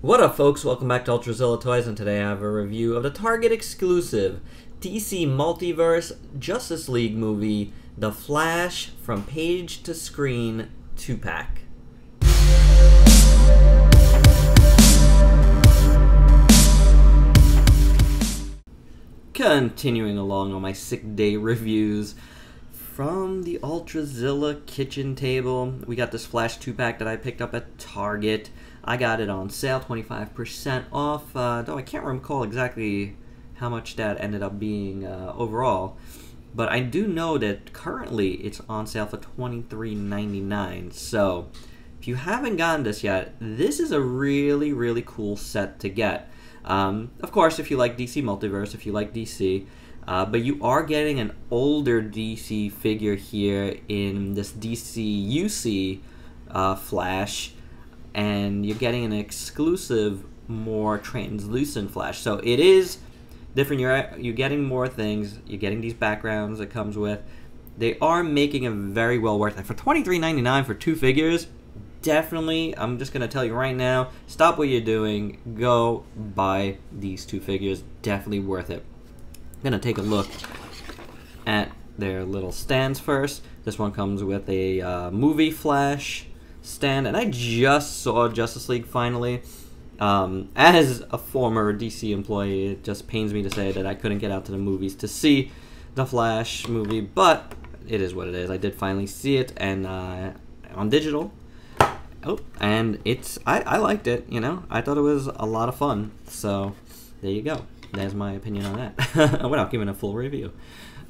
What up, folks? Welcome back to ULTRAZILLA Toys, and today I have a review of the Target exclusive DC Multiverse Justice League movie, The Flash From Page to Screen 2-pack. Continuing along on my sick day reviews from the ULTRAZILLA kitchen table, we got this Flash 2-pack that I picked up at Target. I got it on sale, 25% off, though I can't recall exactly how much that ended up being overall. But I do know that currently it's on sale for $23.99. So if you haven't gotten this yet, this is a really, really cool set to get. Of course, if you like DC Multiverse, if you like DC, but you are getting an older DC figure here in this DC UC Flash, and you're getting an exclusive, more translucent Flash. So it is different. You're getting more things. You're getting these backgrounds it comes with. They are making it very well worth it. For $23.99 for two figures, definitely, I'm just going to tell you right now, stop what you're doing. Go buy these two figures. Definitely worth it. I'm going to take a look at their little stands first. This one comes with a movie Flash stand, and I just saw Justice League finally. As a former DC employee, it just pains me to say that I couldn't get out to the movies to see the Flash movie, but it is what it is. I did finally see it, and on digital. Oh, and I liked it, you know. I thought it was a lot of fun. So there you go. There's my opinion on that. Without giving a full review.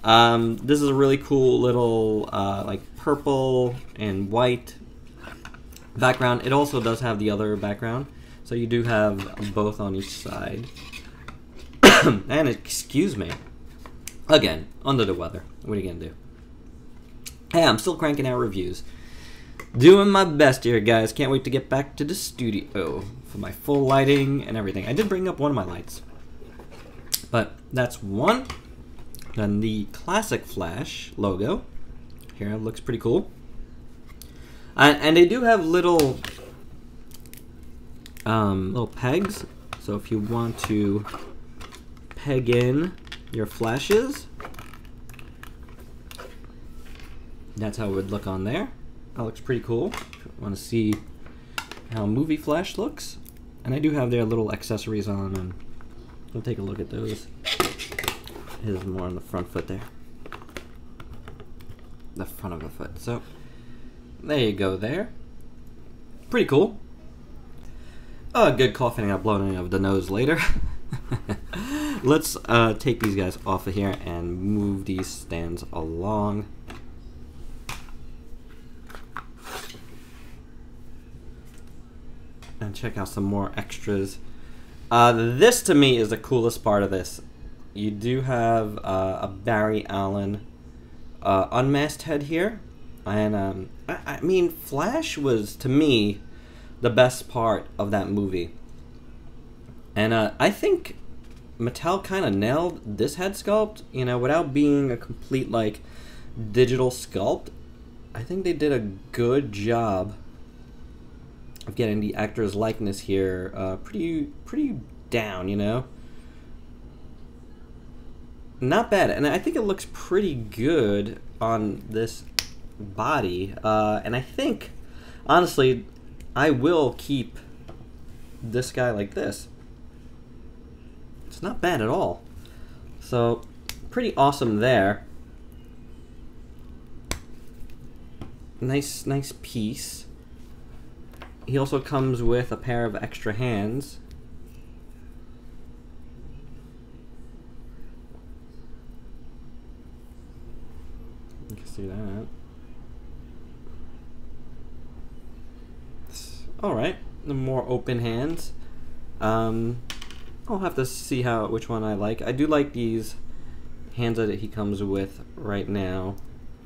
This is a really cool little like purple and white background. It also does have the other background, so you do have both on each side. And excuse me, again, under the weather. What are you gonna do? Hey, I'm still cranking out reviews. Doing my best here, guys. Can't wait to get back to the studio for my full lighting and everything. I did bring up one of my lights, but that's one. Then the classic Flash logo here looks pretty cool. And they do have little pegs, so if you want to peg in your flashes, that's how it would look on there. That looks pretty cool. If you want to see how movie Flash looks, and I do have their little accessories on, and we'll take a look at those. Here's more on the front foot there, the front of the foot. So there you go there. Pretty cool. Good coughing out, blowing of the nose later. Let's take these guys off of here and move these stands along. And check out some more extras. This to me is the coolest part of this. You do have a Barry Allen unmasked head here. And I mean, Flash was, to me, the best part of that movie. And I think Mattel kind of nailed this head sculpt, you know, without being a complete, like, digital sculpt. I think they did a good job of getting the actor's likeness here pretty down, you know. Not bad, and I think it looks pretty good on this body, and I think, honestly, I will keep this guy like this. It's not bad at all. So, pretty awesome there. Nice piece. He also comes with a pair of extra hands. You can see that. Alright, the more open hands. I'll have to see which one I like. I do like these hands that he comes with right now.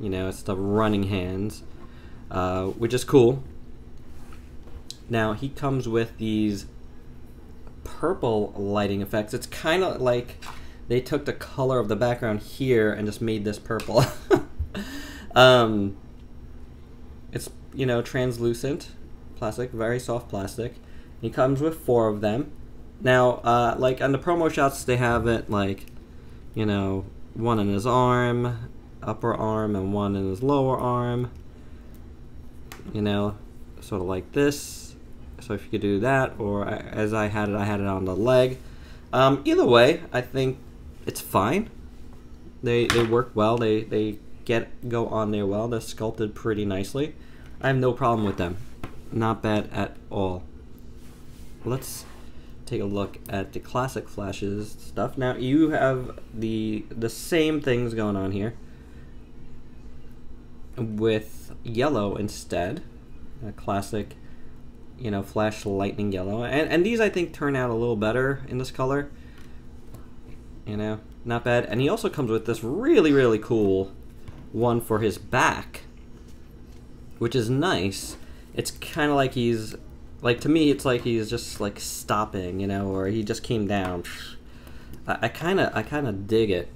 You know, it's the running hands, which is cool. Now, he comes with these purple lighting effects. It's kind of like they took the color of the background here and just made this purple. It's, you know, translucent plastic, very soft plastic, He comes with 4 of them. Now, like on the promo shots, they have it like, you know, 1 in his arm, upper arm, and 1 in his lower arm. You know, sort of like this. So if you could do that, or as I had it on the leg. Either way, I think it's fine. They work well. They go on there well. They're sculpted pretty nicely. I have no problem with them. Not bad at all. Let's take a look at the classic Flashes stuff. Now you have the same things going on here with yellow instead. A classic, you know, Flash Lightning Yellow. And these I think turn out a little better in this color. You know, not bad. And he also comes with this really, really cool one for his back, which is nice. It's kind of like he's, like, to me, it's like he's just like stopping, you know, or he just came down. I kind of dig it.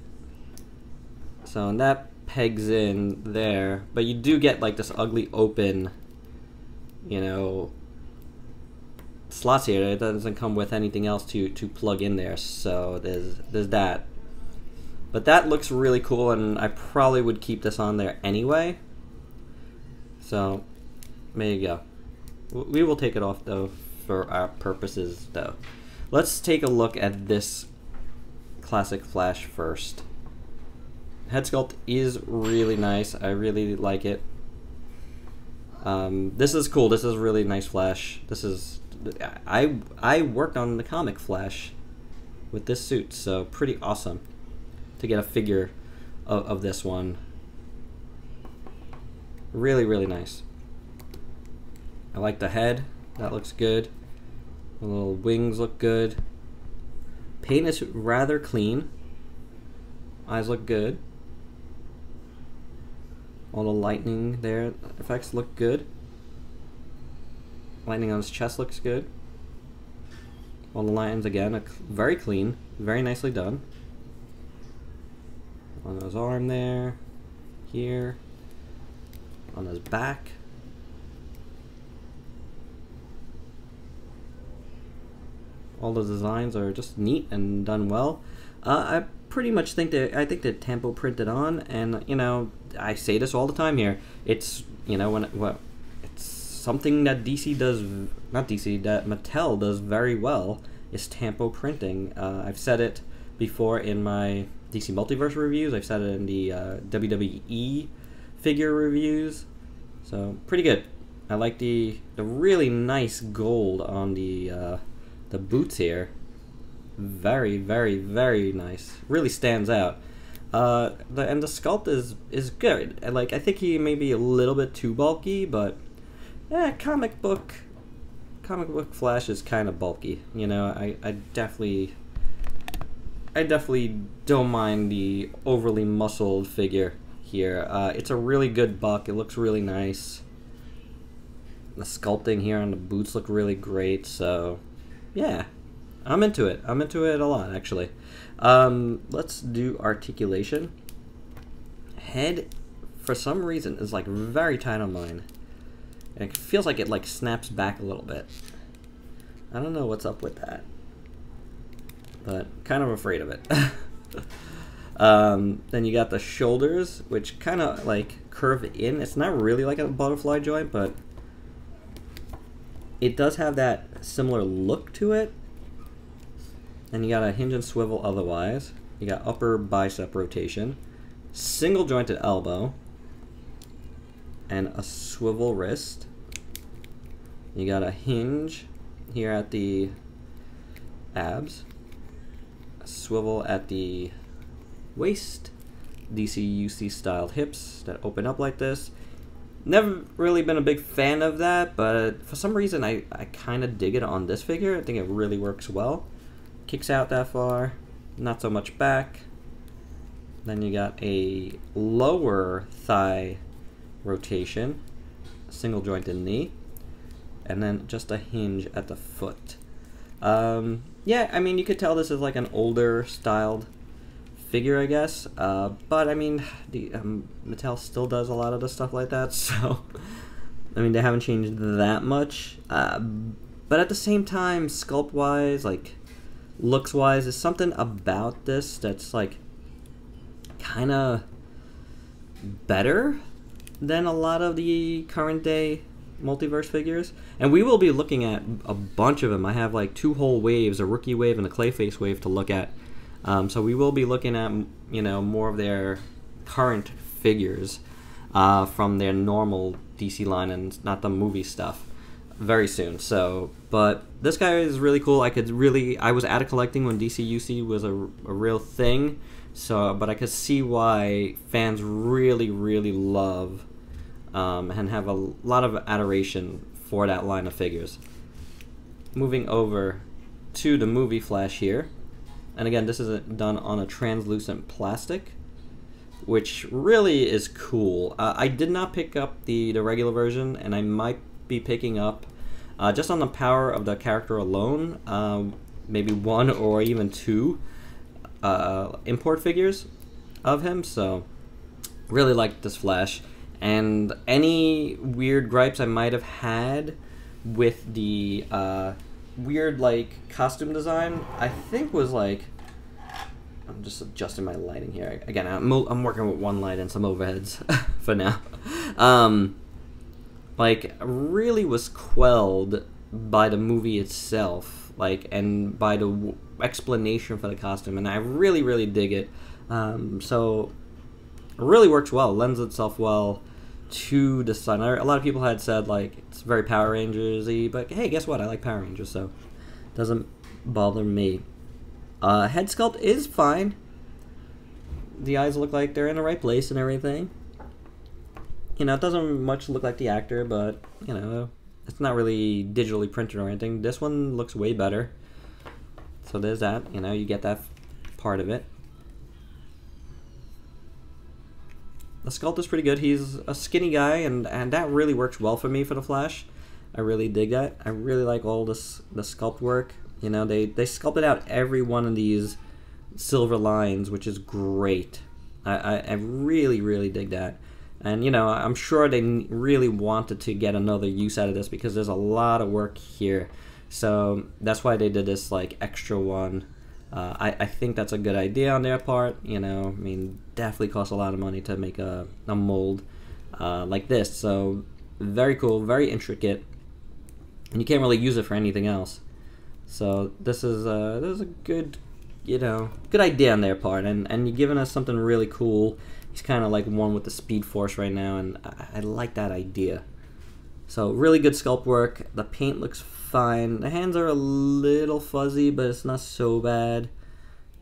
So, and that pegs in there, but you do get like this ugly open, you know, slots here. It doesn't come with anything else to plug in there, so there's that. But that looks really cool, and I probably would keep this on there anyway. So there you go. We will take it off though for our purposes though. Let's take a look at this classic Flash first. Head sculpt is really nice. I really like it. This is cool. This is really nice Flash. This is, I worked on the comic Flash with this suit, so pretty awesome to get a figure of this one. Really, really nice. I like the head. That looks good. The little wings look good. Paint is rather clean. Eyes look good. All the lightning there effects look good. Lightning on his chest looks good. All the lines again, very clean, very nicely done. On his arm there, here, on his back. All the designs are just neat and done well. I pretty much think I think they're tempo printed on, and you know, I say this all the time here. It's, you know, it's something that DC does, not DC, that Mattel does very well, is tempo printing. I've said it before in my DC Multiverse reviews. I've said it in the WWE figure reviews. So pretty good. I like the really nice gold on the boots here. Very, very, very nice. Really stands out. And the sculpt is good. Like, I think he may be a little bit too bulky, but yeah, comic book Flash is kind of bulky. You know, I definitely don't mind the overly muscled figure here. It's a really good buck. It looks really nice. The sculpting here on the boots look really great. So yeah, I'm into it. I'm into it a lot, actually. Let's do articulation. Head, for some reason, is like very tight on mine. And it feels like it like snaps back a little bit. I don't know what's up with that, but kind of afraid of it. Then you got the shoulders, which kind of like curve in. It's not really like a butterfly joint, but it does have that similar look to it. And you got a hinge and swivel otherwise. You got upper bicep rotation, single jointed elbow, and a swivel wrist. You got a hinge here at the abs, a swivel at the waist, DC-UC styled hips that open up like this. Never really been a big fan of that, but for some reason I kind of dig it on this figure. I think it really works well. Kicks out that far, not so much back. Then you got a lower thigh rotation, single jointed knee, and then just a hinge at the foot. Yeah, I mean, you could tell this is like an older styled figure, I guess. But I mean, the Mattel still does a lot of the stuff like that, so I mean, they haven't changed that much. But at the same time, sculpt-wise, like, looks-wise, there's something about this that's, like, kind of better than a lot of the current-day Multiverse figures. And we will be looking at a bunch of them. I have, like, 2 whole waves, a rookie wave and a Clayface wave to look at. So we will be looking at, you know, more of their current figures from their normal DC line and not the movie stuff very soon. So, but this guy is really cool. I was out of collecting when DCUC was a real thing. So, but I could see why fans really, really love and have a lot of adoration for that line of figures. Moving over to the movie Flash here. And again, this is done on a translucent plastic, which really is cool. I did not pick up the regular version, and I might be picking up, just on the power of the character alone, maybe 1 or even 2 import figures of him. So, really like this Flash. And any weird gripes I might have had with the weird, like, costume design, I think was, like, I'm just adjusting my lighting here. Again, I'm working with one light and some overheads for now. Like, really was quelled by the movie itself, like, and by the explanation for the costume, and I really, really dig it. So, it really works well, lends itself well to the sun. A lot of people had said, like, it's very Power Rangers-y, but hey, guess what? I like Power Rangers, so it doesn't bother me. Head sculpt is fine. The eyes look like they're in the right place and everything. You know, it doesn't much look like the actor, but, you know, it's not really digitally printed or anything. This one looks way better. So there's that, you know, you get that part of it. The sculpt is pretty good. He's a skinny guy, and that really works well for me for the Flash. I really dig that. I really like all the sculpt work. You know, they sculpted out every one of these silver lines, which is great. I really, really dig that. And, you know, I'm sure they really wanted to get another use out of this because there's a lot of work here. So that's why they did this, like, extra one. I think that's a good idea on their part. You know, I mean, definitely costs a lot of money to make a mold like this. So very cool, very intricate, and you can't really use it for anything else. So this is a good, you know, good idea on their part, and you're giving us something really cool. He's kind of like one with the Speed Force right now, and I like that idea. So really good sculpt work. The paint looks fine. The hands are a little fuzzy, but it's not so bad.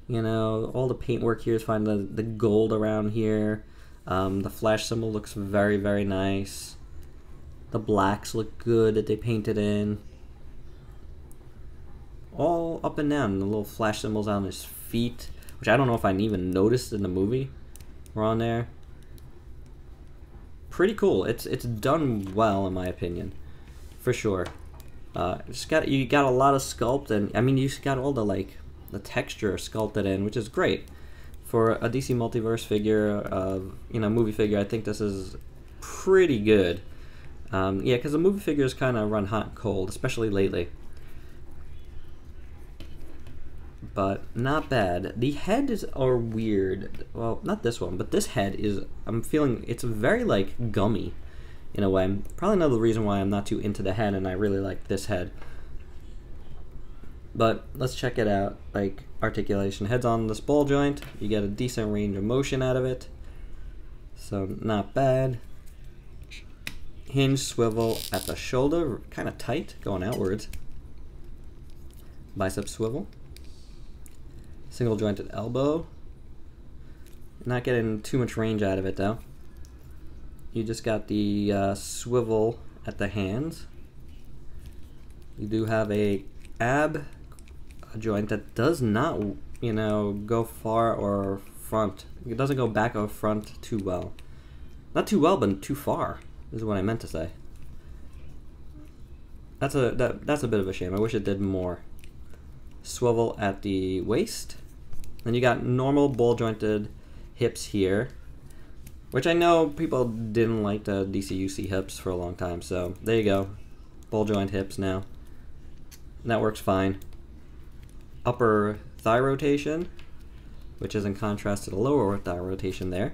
You know, all the paint work here is fine. The gold around here. The Flash symbol looks very, very nice. The blacks look good that they painted in. All up and down. The little Flash symbols on his feet, which I don't know if I even noticed in the movie, were on there. Pretty cool. It's done well, in my opinion, for sure. You got a lot of sculpt, and I mean, you got all the texture sculpted in, which is great for a DC Multiverse figure. You know, movie figure. I think this is pretty good. Yeah, because the movie figures kind of run hot and cold, especially lately. But not bad. The heads are weird. Well, not this one, but this head is, I'm feeling, it's very, like, gummy in a way. Probably another reason why I'm not too into the head, and I really like this head. But let's check it out. Like, articulation. Head's on this ball joint. You get a decent range of motion out of it. So, not bad. Hinge swivel at the shoulder. Kind of tight, going outwards. Bicep swivel. Single jointed elbow. Not getting too much range out of it though. You just got the swivel at the hands. You do have a ab joint that does not, you know, go far or front. It doesn't go back or front too well. Not too well, but too far is what I meant to say. That's a bit of a shame. I wish it did more. Swivel at the waist. Then you got normal ball jointed hips here, which I know people didn't like the DCUC hips for a long time, so there you go. Ball joint hips now. and that works fine. Upper thigh rotation, which is in contrast to the lower thigh rotation there.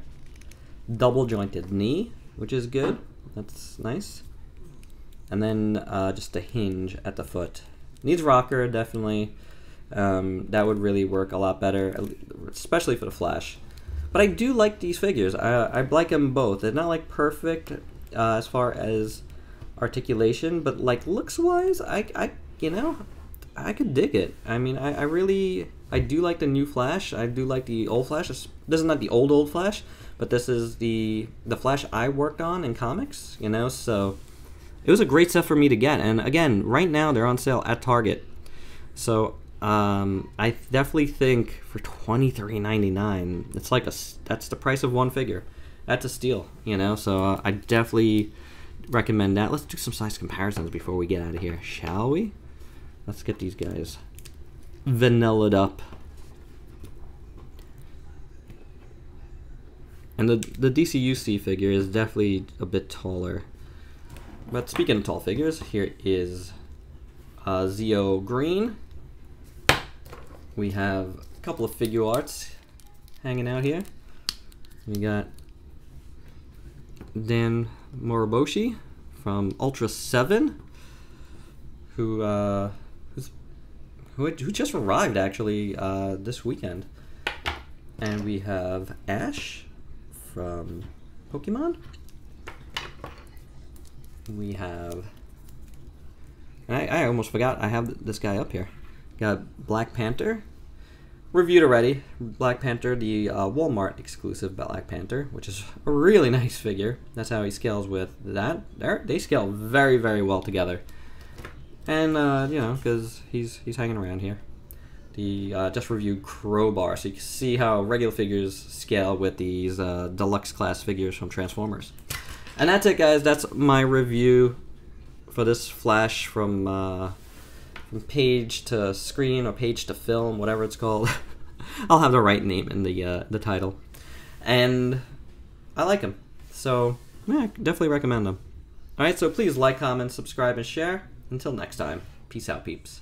Double jointed knee, which is good. That's nice. And then just a hinge at the foot. Needs rocker, definitely. That would really work a lot better, especially for the Flash. But I do like these figures. I like them both. They're not like perfect as far as articulation, but like looks-wise, I could dig it. I mean, I do like the new Flash. I do like the old Flash. This is not the old Flash, but this is the Flash I worked on in comics, you know, so it was a great set for me to get. And again, right now they're on sale at Target. So I definitely think for $23.99, it's like that's the price of one figure. That's a steal, you know, so I definitely recommend that. Let's do some size comparisons before we get out of here, shall we? Let's get these guys vanillaed up. And the DCUC figure is definitely a bit taller. But speaking of tall figures, here is Zeo Green. We have a couple of figure arts hanging out here. We got Dan Moriboshi from Ultra 7, who just arrived actually this weekend. And we have Ash from Pokemon. We have, I almost forgot, I have this guy up here. Got Black Panther, reviewed already. Black Panther, the Walmart exclusive Black Panther, which is a really nice figure. That's how he scales with that. They scale very, very well together. And you know, because he's hanging around here. The just reviewed Crowbar, so you can see how regular figures scale with these deluxe class figures from Transformers. And that's it, guys. That's my review for this Flash from page to screen or page to film, whatever it's called. I'll have the right name in the title. And I like them, so yeah, definitely recommend them. All right, so please like, comment, subscribe, and share. Until next time, peace out, peeps.